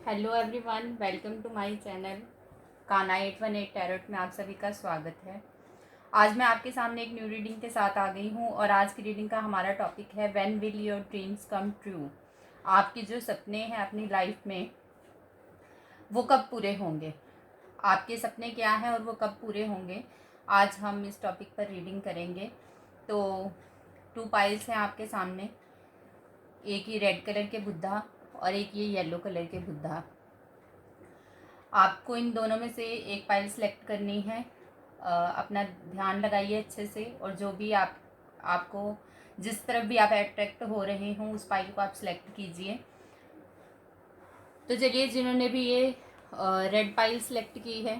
Hello everyone, welcome to my channel काना 818 tarot में आप सभी का स्वागत है। आज मैं आपके सामने एक न्यू रीडिंग के साथ आ गई हूँ और आज की रीडिंग का हमारा टॉपिक है when will your dreams come true. आपके जो सपने हैं अपनी लाइफ में वो कब पूरे होंगे, आपके सपने क्या हैं और वो कब पूरे होंगे, आज हम इस टॉपिक पर रीडिंग करेंगे। तो 2 पाइल्स हैं आपके सामने, एक ये रेड कलर के बुद्धा और एक ये येलो कलर के बुद्धा। आपको इन दोनों में से एक पाइल सेलेक्ट करनी है। अपना ध्यान लगाइए अच्छे से और जो भी आपको जिस तरफ भी आप अट्रैक्ट हो रहे हों उस पाइल को आप सेलेक्ट कीजिए। तो चलिए, जिन्होंने भी ये रेड पाइल सेलेक्ट की है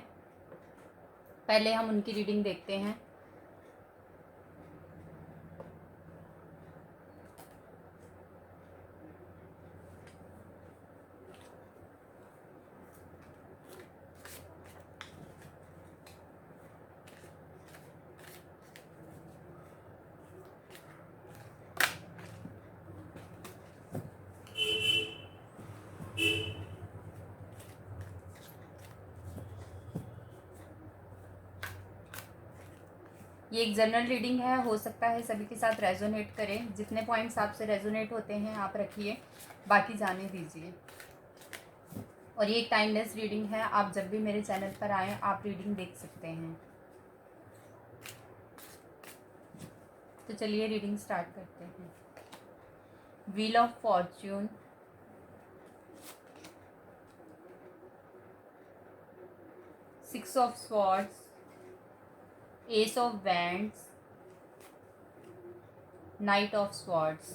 पहले हम उनकी रीडिंग देखते हैं। ये एक जनरल रीडिंग है, हो सकता है सभी के साथ रेजोनेट करें। जितने पॉइंट्स आपसे रेजोनेट होते हैं आप रखिए, बाकी जाने दीजिए। और ये एक टाइमलेस रीडिंग है, आप जब भी मेरे चैनल पर आएँ आप रीडिंग देख सकते हैं। तो चलिए रीडिंग स्टार्ट करते हैं। Wheel of fortune, 6 of swords, ace of wands, knight of swords.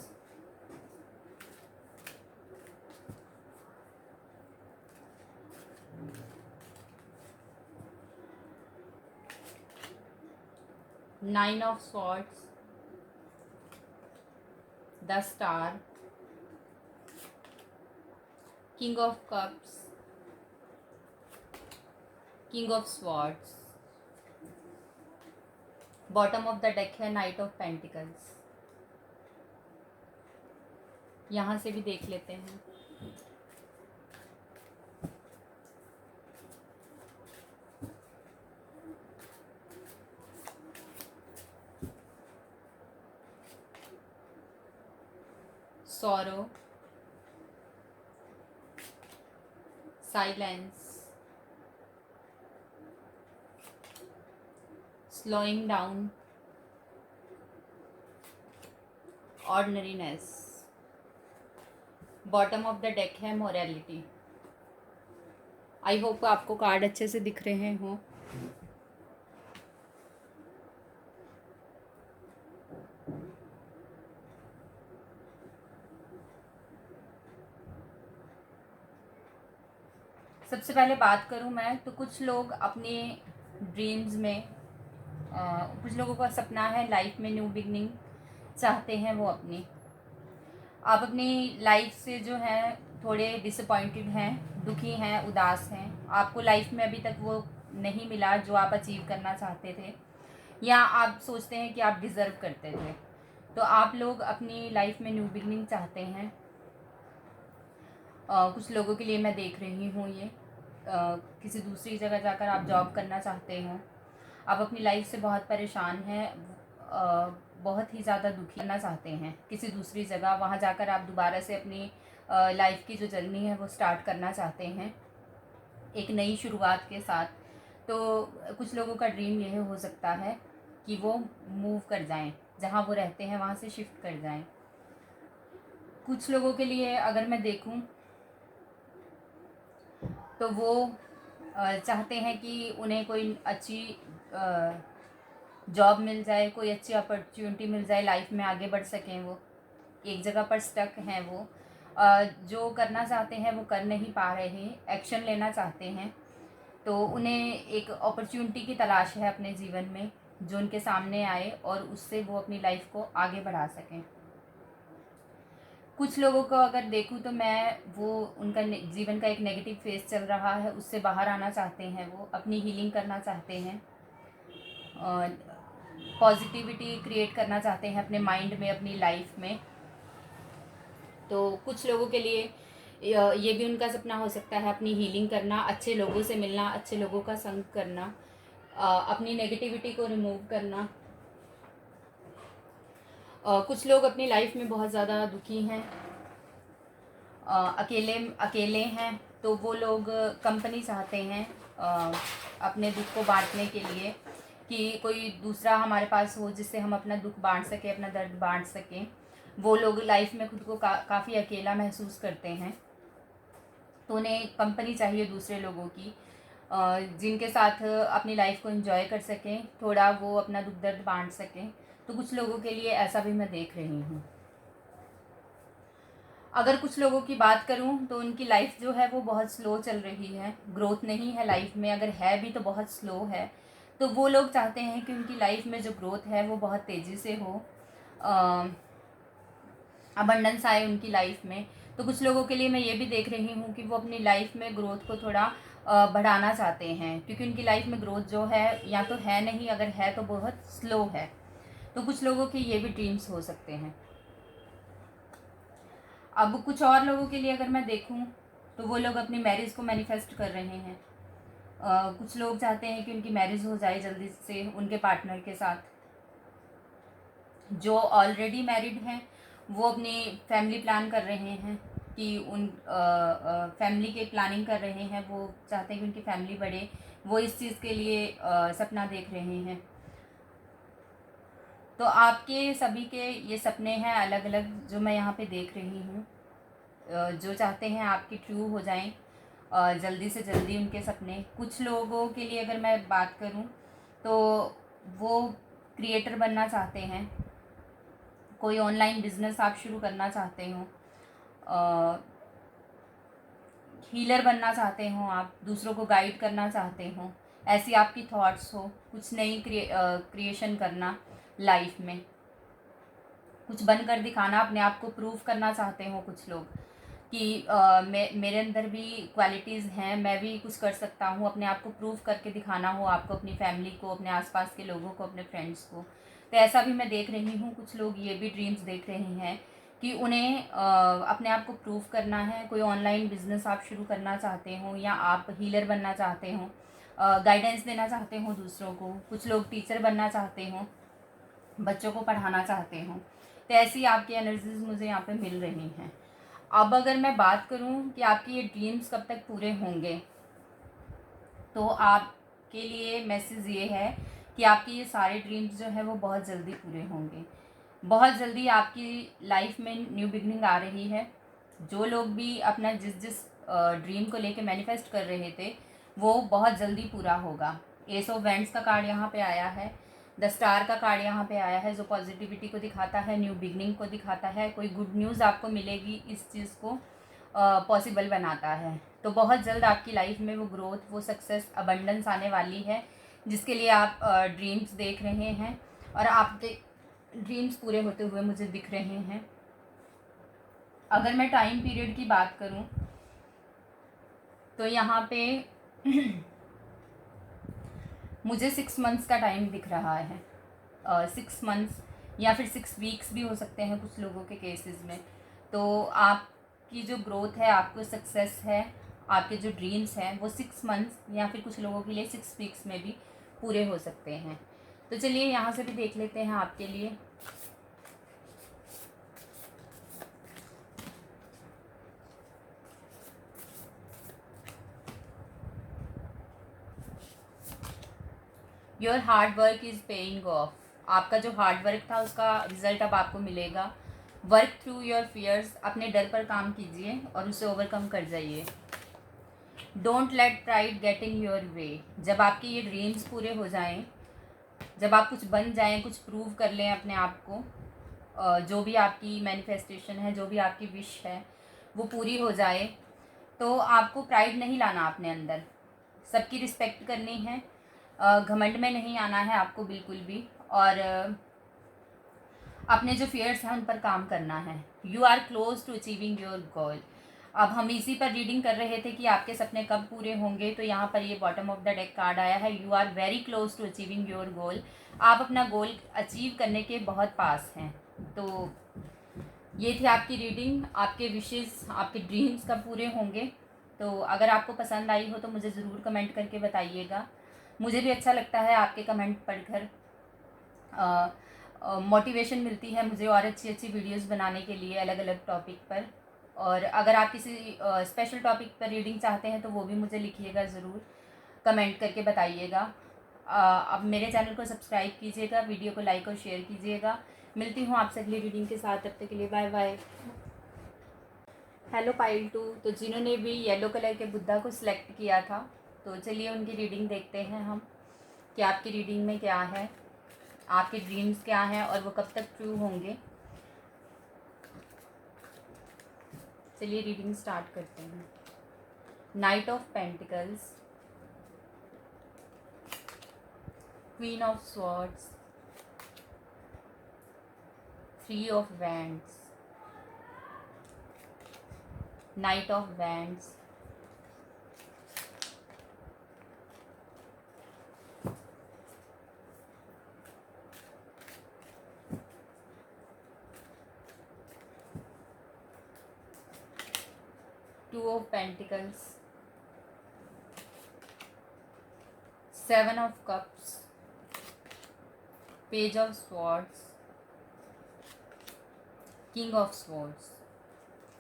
Nine of swords, the star, king of cups, king of swords. Bottom of the deck है नाइट ऑफ पेंटिकल्स। यहाँ से भी देख लेते हैं। Sorrow, silence, slowing down, ordinariness. Bottom of the deck है morality. I hope आपको card अच्छे से दिख रहे हों। सबसे पहले बात करूं मैं तो कुछ लोग अपने ड्रीम्स में कुछ लोगों का सपना है लाइफ में न्यू बिगनिंग चाहते हैं। वो अपनी आप अपनी लाइफ से जो है थोड़े डिसअपॉइंटेड हैं, दुखी हैं, उदास हैं। आपको लाइफ में अभी तक वो नहीं मिला जो आप अचीव करना चाहते थे या आप सोचते हैं कि आप डिज़र्व करते थे। तो आप लोग अपनी लाइफ में न्यू बिगनिंग चाहते हैं। कुछ लोगों के लिए मैं देख रही हूँ ये किसी दूसरी जगह जाकर आप जॉब करना चाहते हो। आप अपनी लाइफ से बहुत परेशान हैं, बहुत ही ज़्यादा दुखी करना चाहते हैं किसी दूसरी जगह। वहाँ जाकर आप दोबारा से अपनी लाइफ की जो जर्नी है वो स्टार्ट करना चाहते हैं एक नई शुरुआत के साथ। तो कुछ लोगों का ड्रीम यह हो सकता है कि वो मूव कर जाएं, जहाँ वो रहते हैं वहाँ से शिफ्ट कर जाएं। कुछ लोगों के लिए अगर मैं देखूं तो वो चाहते हैं कि उन्हें कोई अच्छी जॉब मिल जाए, कोई अच्छी अपॉर्चुनिटी मिल जाए, लाइफ में आगे बढ़ सकें। वो एक जगह पर स्टक हैं, वो जो करना चाहते हैं वो कर नहीं पा रहे हैं, एक्शन लेना चाहते हैं। तो उन्हें एक अपॉर्चुनिटी की तलाश है अपने जीवन में जो उनके सामने आए और उससे वो अपनी लाइफ को आगे बढ़ा सकें। कुछ लोगों को अगर देखूं तो मैं वो उनका जीवन का एक नेगेटिव फेज चल रहा है, उससे बाहर आना चाहते हैं, वो अपनी हीलिंग करना चाहते हैं, पॉजिटिविटी क्रिएट करना चाहते हैं अपने माइंड में, अपनी लाइफ में। तो कुछ लोगों के लिए ये भी उनका सपना हो सकता है, अपनी हीलिंग करना, अच्छे लोगों से मिलना, अच्छे लोगों का संग करना, अपनी नेगेटिविटी को रिमूव करना। कुछ लोग अपनी लाइफ में बहुत ज़्यादा दुखी हैं, अकेले अकेले हैं, तो वो लोग कंपनी चाहते हैं अपने दुख को बांटने के लिए, कि कोई दूसरा हमारे पास हो जिससे हम अपना दुख बांट सकें, अपना दर्द बांट सकें। वो लोग लाइफ में खुद को काफ़ी अकेला महसूस करते हैं, तो उन्हें कंपनी चाहिए दूसरे लोगों की, जिनके साथ अपनी लाइफ को एंजॉय कर सकें, थोड़ा वो अपना दुख दर्द बांट सकें। तो कुछ लोगों के लिए ऐसा भी मैं देख रही हूँ। अगर कुछ लोगों की बात करूं तो उनकी लाइफ जो है वो बहुत स्लो चल रही है, ग्रोथ नहीं है लाइफ में, अगर है भी तो बहुत स्लो है। तो वो लोग चाहते हैं कि उनकी लाइफ में जो ग्रोथ है वो बहुत तेज़ी से हो, अबंडेंस आए उनकी लाइफ में। तो कुछ लोगों के लिए मैं ये भी देख रही हूँ कि वो अपनी लाइफ में ग्रोथ को थोड़ा बढ़ाना चाहते हैं, क्योंकि उनकी लाइफ में ग्रोथ जो है या तो है नहीं, अगर है तो बहुत स्लो है। तो कुछ लोगों के ये भी ड्रीम्स हो सकते हैं। अब कुछ और लोगों के लिए अगर मैं देखूं तो वो लोग अपनी मैरिज को मैनिफेस्ट कर रहे हैं। कुछ लोग चाहते हैं कि उनकी मैरिज हो जाए जल्दी से उनके पार्टनर के साथ। जो ऑलरेडी मैरिड हैं वो अपनी फैमिली प्लान कर रहे हैं, कि उन फैमिली के प्लानिंग कर रहे हैं, वो चाहते हैं कि उनकी फैमिली बढ़े, वो इस चीज़ के लिए सपना देख रहे हैं। तो आपके सभी के ये सपने हैं अलग अलग, जो मैं यहाँ पे देख रही हूँ, जो चाहते हैं आपकी ट्रू हो जाएं जल्दी से जल्दी उनके सपने। कुछ लोगों के लिए अगर मैं बात करूँ तो वो क्रिएटर बनना चाहते हैं, कोई ऑनलाइन बिजनेस आप शुरू करना चाहते हो, हीलर बनना चाहते हो, आप दूसरों को गाइड करना चाहते हो, ऐसी आपकी थॉट्स हो, कुछ नई क्रिएशन करना लाइफ में, कुछ बनकर दिखाना, अपने आप को प्रूव करना चाहते हो कुछ लोग, कि मेरे अंदर भी क्वालिटीज़ हैं, मैं भी कुछ कर सकता हूँ, अपने आप को प्रूव करके दिखाना हो आपको, अपनी फैमिली को, अपने आसपास के लोगों को, अपने फ्रेंड्स को। तो ऐसा भी मैं देख रही हूँ, कुछ लोग ये भी ड्रीम्स देख रहे हैं कि उन्हें अपने आप को प्रूव करना है। कोई ऑनलाइन बिजनेस आप शुरू करना चाहते हो, या आप हीलर बनना चाहते हो, गाइडेंस देना चाहते हो दूसरों को। कुछ लोग टीचर बनना चाहते हो, बच्चों को पढ़ाना चाहते हो। तो ऐसी आपकी एनर्जीज मुझे यहाँ पे मिल रही हैं। अब अगर मैं बात करूँ कि आपकी ये ड्रीम्स कब तक पूरे होंगे, तो आपके लिए मैसेज ये है कि आपके ये सारे ड्रीम्स जो है वो बहुत जल्दी पूरे होंगे। बहुत जल्दी आपकी लाइफ में न्यू बिगनिंग आ रही है। जो लोग भी अपना जिस जिस ड्रीम को लेके मैनिफेस्ट कर रहे थे वो बहुत जल्दी पूरा होगा। एस ऑफ वेंट्स का कार्ड यहाँ पे आया है, द स्टार का कार्ड यहाँ पे आया है, जो पॉजिटिविटी को दिखाता है, न्यू बिगनिंग को दिखाता है, कोई गुड न्यूज़ आपको मिलेगी, इस चीज़ को पॉसिबल बनाता है। तो बहुत जल्द आपकी लाइफ में वो ग्रोथ, वो सक्सेस, अबंडेंस आने वाली है, जिसके लिए आप ड्रीम्स देख रहे हैं, और आपके ड्रीम्स पूरे होते हुए मुझे दिख रहे हैं। अगर मैं टाइम पीरियड की बात करूं तो यहाँ पे मुझे 6 मंथ्स का टाइम दिख रहा है। 6 मंथ्स या फिर 6 वीक्स भी हो सकते हैं कुछ लोगों के केसेस में। तो आपकी जो ग्रोथ है, आपको सक्सेस है, आपके जो ड्रीम्स हैं वो 6 मंथ्स या फिर कुछ लोगों के लिए 6 वीक्स में भी पूरे हो सकते हैं। तो चलिए यहाँ से भी देख लेते हैं आपके लिए। Your hard work is paying off. आपका जो हार्ड वर्क था उसका रिजल्ट अब आपको मिलेगा। Work through your fears. अपने डर पर काम कीजिए और उसे ओवरकम कर जाइए। Don't let pride get in your way. जब आपके ये ड्रीम्स पूरे हो जाएं, जब आप कुछ बन जाएं, कुछ प्रूव कर लें अपने आप को, जो भी आपकी मैनिफेस्टेशन है, जो भी आपकी विश है वो पूरी हो जाए, तो आपको प्राइड नहीं लाना अपने अंदर। सबकी रिस्पेक्ट करनी है, घमंड में नहीं आना है आपको बिल्कुल भी, और अपने जो फियर्स हैं उन पर काम करना है। You are close to achieving your goal. अब हम इसी पर रीडिंग कर रहे थे कि आपके सपने कब पूरे होंगे, तो यहाँ पर ये bottom of the deck card आया है, you are very close to achieving your goal. आप अपना गोल अचीव करने के बहुत पास हैं। तो ये थी आपकी रीडिंग। आपके विशेस, आपके ड्रीम्स कब पूरे होंगे? तो अगर आपको पसंद आई हो तो मुझे ज़रूर कमेंट करके बताइएगा। मुझे भी अच्छा लगता है आपके कमेंट पढ़कर, मोटिवेशन मिलती है मुझे और अच्छी अच्छी वीडियोस बनाने के लिए अलग अलग टॉपिक पर। और अगर आप किसी स्पेशल टॉपिक पर रीडिंग चाहते हैं तो वो भी मुझे लिखिएगा ज़रूर, कमेंट करके बताइएगा। अब मेरे चैनल को सब्सक्राइब कीजिएगा, वीडियो को लाइक और शेयर कीजिएगा। मिलती हूँ आपसे अगली रीडिंग के साथ, तब तक के लिए बाय बाय। हेलो पाइल 2, तो जिन्होंने भी येलो कलर के बुद्धा को सिलेक्ट किया था, तो चलिए उनकी रीडिंग देखते हैं हम कि आपकी रीडिंग में क्या है, आपके ड्रीम्स क्या हैं और वो कब तक ट्रू होंगे। चलिए रीडिंग स्टार्ट करते हैं। Knight of pentacles, queen of swords, three of wands, knight of wands, two of pentacles, seven of cups, page of swords, king of swords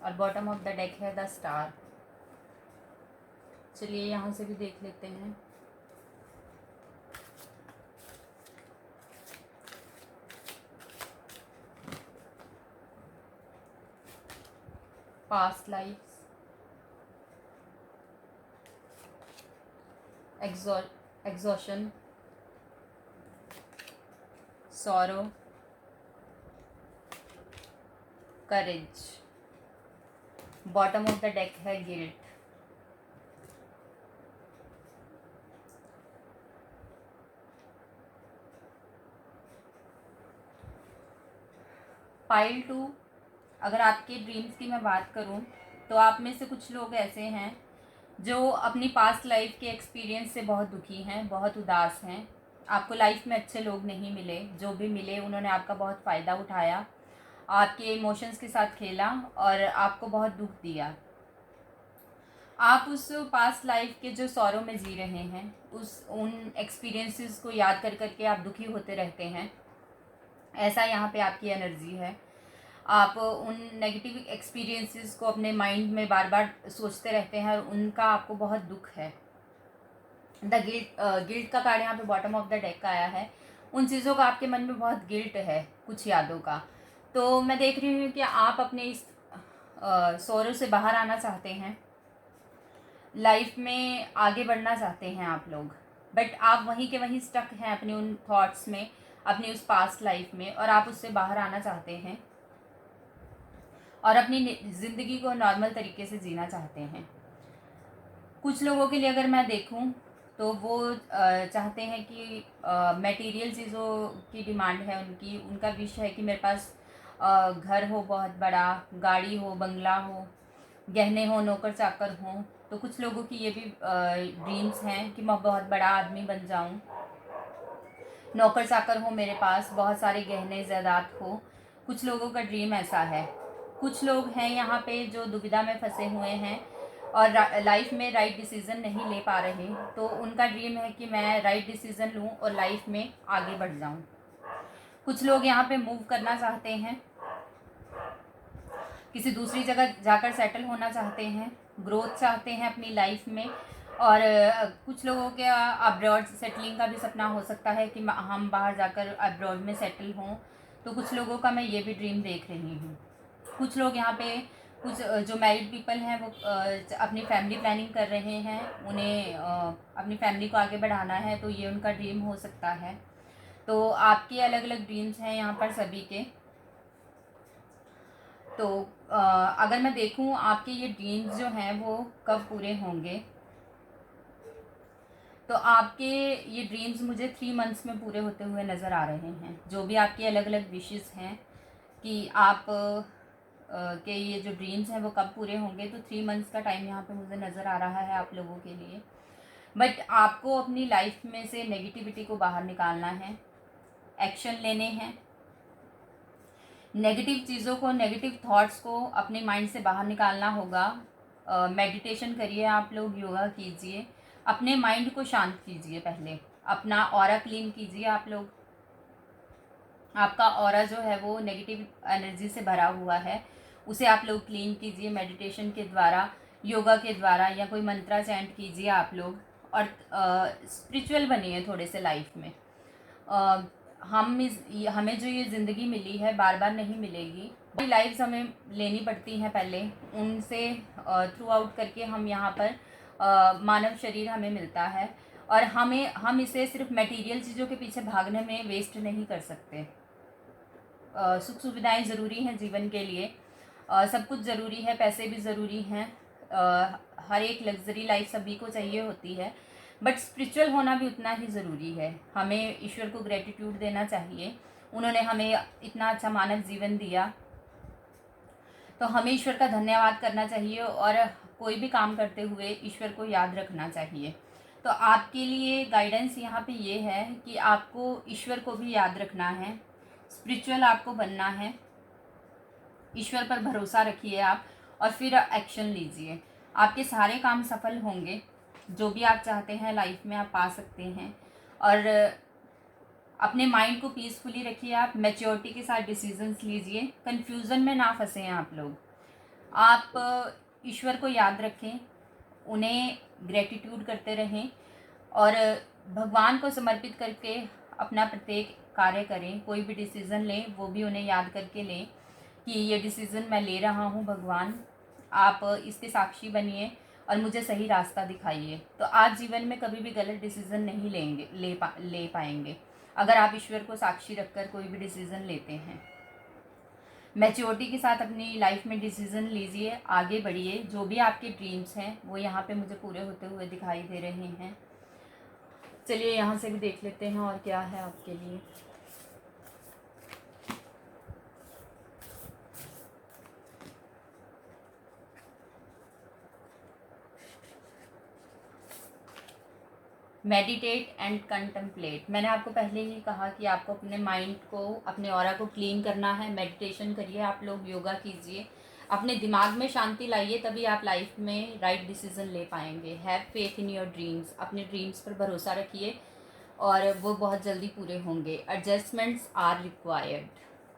और बॉटम ऑफ द डेक है the star. चलिए यहाँ से भी देख लेते हैं। Past lifes, exhaustion, sorrow, courage, bottom of the deck है गिल्ट। पाइल 2, अगर आपके ड्रीम्स की मैं बात करूं तो आप में से कुछ लोग ऐसे हैं जो अपनी पास्ट लाइफ के एक्सपीरियंस से बहुत दुखी हैं, बहुत उदास हैं। आपको लाइफ में अच्छे लोग नहीं मिले, जो भी मिले उन्होंने आपका बहुत फ़ायदा उठाया, आपके इमोशंस के साथ खेला और आपको बहुत दुख दिया। आप उस पास्ट लाइफ के जो सौरों में जी रहे हैं, उन एक्सपीरियंसेस को याद कर करके आप दुखी होते रहते हैं। ऐसा यहाँ पे आपकी एनर्जी है। आप उन नेगेटिव एक्सपीरियंसेस को अपने माइंड में बार बार सोचते रहते हैं और उनका आपको बहुत दुख है। द गिल्ट का कार्ड यहाँ पे बॉटम ऑफ द डेक का आया है। उन चीज़ों का आपके मन में बहुत गिल्ट है, कुछ यादों का। तो मैं देख रही हूँ कि आप अपने इस सौरों से बाहर आना चाहते हैं, लाइफ में आगे बढ़ना चाहते हैं आप लोग, बट आप वहीं के वहीं स्टक हैं अपने उन थॉट्स में, अपनी उस पास्ट लाइफ में, और आप उससे बाहर आना चाहते हैं और अपनी ज़िंदगी को नॉर्मल तरीके से जीना चाहते हैं। कुछ लोगों के लिए अगर मैं देखूं तो वो चाहते हैं कि मटेरियल चीज़ों की डिमांड है उनकी, उनका विश है कि मेरे पास घर हो बहुत बड़ा, गाड़ी हो, बंगला हो, गहने हो, नौकर चाकर हो। तो कुछ लोगों की ये भी ड्रीम्स हैं कि मैं बहुत बड़ा आदमी बन जाऊं, नौकर चाकर हो मेरे पास, बहुत सारे गहने ज़ायदाद हो। कुछ लोगों का ड्रीम ऐसा है। कुछ लोग हैं यहाँ पे जो दुविधा में फंसे हुए हैं और लाइफ में राइट डिसीज़न नहीं ले पा रहे, तो उनका ड्रीम है कि मैं राइट डिसीज़न लूँ और लाइफ में आगे बढ़ जाऊँ। कुछ लोग यहाँ पे मूव करना चाहते हैं, किसी दूसरी जगह जाकर सेटल होना चाहते हैं, ग्रोथ चाहते हैं अपनी लाइफ में। और कुछ लोगों के अब्रॉड सेटलिंग का भी सपना हो सकता है कि हम बाहर जाकर अब्रॉड में सेटल हों। तो कुछ लोगों का मैं ये भी ड्रीम देख रही हूँ। कुछ लोग यहाँ पे, कुछ जो मैरिड पीपल हैं वो अपनी फैमिली प्लानिंग कर रहे हैं, उन्हें अपनी फैमिली को आगे बढ़ाना है, तो ये उनका ड्रीम हो सकता है। तो आपके अलग अलग ड्रीम्स हैं यहाँ पर सभी के। तो अगर मैं देखूँ आपके ये ड्रीम्स जो हैं वो कब पूरे होंगे, तो आपके ये ड्रीम्स मुझे 3 मंथ्स में पूरे होते हुए नज़र आ रहे हैं। जो भी आपकी अलग अलग विशेस हैं कि आप के ये जो ड्रीम्स हैं वो कब पूरे होंगे, तो 3 मंथ्स का टाइम यहाँ पे मुझे नज़र आ रहा है आप लोगों के लिए। बट आपको अपनी लाइफ में से नेगेटिविटी को बाहर निकालना है, एक्शन लेने हैं। नेगेटिव चीज़ों को, नेगेटिव थॉट्स को अपने माइंड से बाहर निकालना होगा। मेडिटेशन करिए आप लोग, योगा कीजिए, अपने माइंड को शांत कीजिए। पहले अपना ऑरा क्लीन कीजिए आप लोग। आपका ऑरा जो है वो नेगेटिव एनर्जी से भरा हुआ है, उसे आप लोग क्लीन कीजिए मेडिटेशन के द्वारा, योगा के द्वारा, या कोई मंत्रा चैंट कीजिए आप लोग। और स्पिरिचुअल बनिए थोड़े से लाइफ में। हमें जो ये ज़िंदगी मिली है बार बार नहीं मिलेगी। लाइफ्स हमें लेनी पड़ती हैं पहले, उनसे थ्रू आउट करके हम यहाँ पर मानव शरीर हमें मिलता है। और हम इसे सिर्फ मटेरियल चीज़ों के पीछे भागने में वेस्ट नहीं कर सकते। सुख सुविधाएं ज़रूरी हैं जीवन के लिए, सब कुछ ज़रूरी है, पैसे भी ज़रूरी हैं, हर एक लग्जरी लाइफ सभी को चाहिए होती है, बट स्पिरिचुअल होना भी उतना ही ज़रूरी है। हमें ईश्वर को ग्रेटिट्यूड देना चाहिए। उन्होंने हमें इतना अच्छा मानव जीवन दिया, तो हमें ईश्वर का धन्यवाद करना चाहिए और कोई भी काम करते हुए ईश्वर को याद रखना चाहिए। तो आपके लिए गाइडेंस यहाँ पे ये है कि आपको ईश्वर को भी याद रखना है, स्पिरिचुअल आपको बनना है। ईश्वर पर भरोसा रखिए आप, और फिर एक्शन लीजिए। आपके सारे काम सफल होंगे, जो भी आप चाहते हैं लाइफ में आप पा सकते हैं। और अपने माइंड को पीसफुली रखिए आप, मैच्योरिटी के साथ डिसीजंस लीजिए, कन्फ्यूज़न में ना फंसें आप लोग। आप ईश्वर को याद रखें, उन्हें ग्रेटिट्यूड करते रहें, और भगवान को समर्पित करके अपना प्रत्येक कार्य करें। कोई भी डिसीज़न लें वो भी उन्हें याद करके लें कि ये डिसीज़न मैं ले रहा हूँ भगवान, आप इसके साक्षी बनिए और मुझे सही रास्ता दिखाइए। तो आज जीवन में कभी भी गलत डिसीज़न नहीं ले पाएंगे अगर आप ईश्वर को साक्षी रखकर कोई भी डिसीज़न लेते हैं। मैच्योरिटी के साथ अपनी लाइफ में डिसीज़न लीजिए, आगे बढ़िए। जो भी आपके ड्रीम्स हैं वो यहाँ पे मुझे पूरे होते हुए दिखाई दे रहे हैं। चलिए यहाँ से भी देख लेते हैं और क्या है आपके लिए। Meditate and contemplate. मैंने आपको पहले ही कहा कि आपको अपने माइंड को, अपने ऑरा को क्लीन करना है। मेडिटेशन करिए आप लोग, योगा कीजिए, अपने दिमाग में शांति लाइए, तभी आप लाइफ में राइट डिसीजन ले पाएंगे। Have faith in your dreams. अपने ड्रीम्स पर भरोसा रखिए और वो बहुत जल्दी पूरे होंगे। Adjustments are required.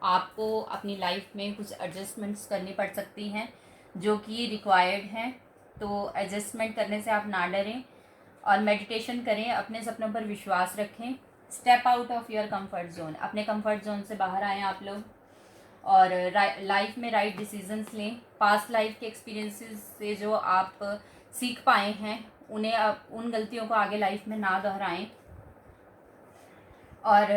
आपको अपनी लाइफ में कुछ एडजस्टमेंट्स करनी पड़ सकती हैं जो कि रिक्वायर्ड हैं, तो एडजस्टमेंट करने से आप ना डरें और मेडिटेशन करें, अपने सपनों पर विश्वास रखें। Step out of your comfort zone. अपने कंफर्ट जोन से बाहर आएँ आप लोग, और लाइफ में राइट डिसीजंस लें। पास्ट लाइफ के एक्सपीरियंसेस से जो आप सीख पाए हैं उन्हें उन गलतियों को आगे लाइफ में ना दोहराएं, और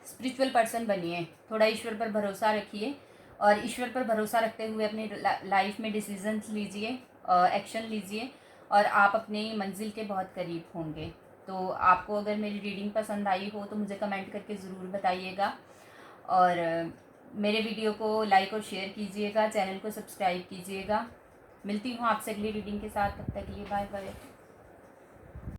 स्पिरिचुअल पर्सन बनिए। थोड़ा ईश्वर पर भरोसा रखिए और ईश्वर पर भरोसा रखते हुए अपनी लाइफ में डिसीजंस लीजिए, एक्शन लीजिए, और आप अपनी मंजिल के बहुत करीब होंगे। तो आपको अगर मेरी रीडिंग पसंद आई हो तो मुझे कमेंट करके ज़रूर बताइएगा, और मेरे वीडियो को लाइक और शेयर कीजिएगा, चैनल को सब्सक्राइब कीजिएगा। मिलती हूँ आपसे अगली रीडिंग के साथ, तब तक के लिए बाय बाय।